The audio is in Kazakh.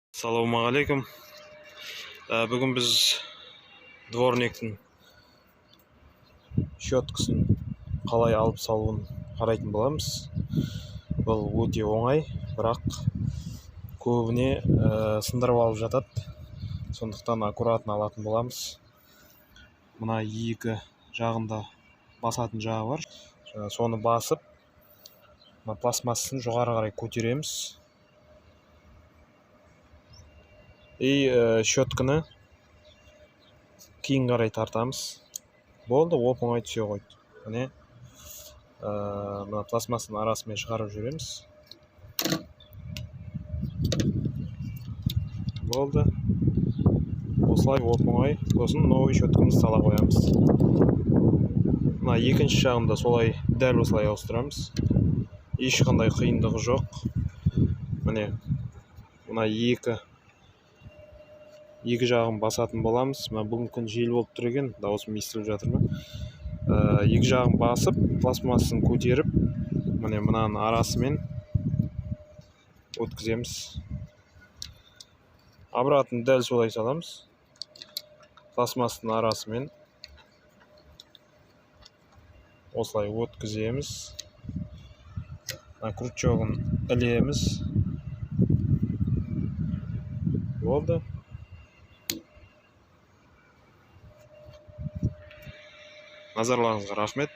Ассалаумағалейкум. Бүгін біз дворниктің щеткасын қалай алып салуын қарайтын боламыз. Бұл өте оңай, бірақ көбіне сындырып алып жатады. Сондықтан аккуратно алатын боламыз. Мына екі жағында басатын жағы бар. Соны басып, пластмассын жоғары қарай көтереміз. Щетканы кейін қарай тартамыз. Болды, оп-оңай түсе қойды. Міне, мына пластмассының арасымен шығарып жүреміз. Болды. Осылай оп-оңай. Сосын новый щеткамызды сала қоямыз. Мына екінші жағында солай дәл осылай ауыстырамыз. Ешқандай қиындығы жоқ. Міне, мына екі жағын басатын боламыз. Бүгінгі күн жел болып тұр екен, дауысым естіліп жатыр ма? Екі жағын басып, пластмассын көтеріп, міне мынаның арасымен өткіземіз. Обратно дәл солай саламыз. Пластмассын арасымен осылай өткіземіз. Крючогын ілеміз. Болды. Назарларыңызға рахмет.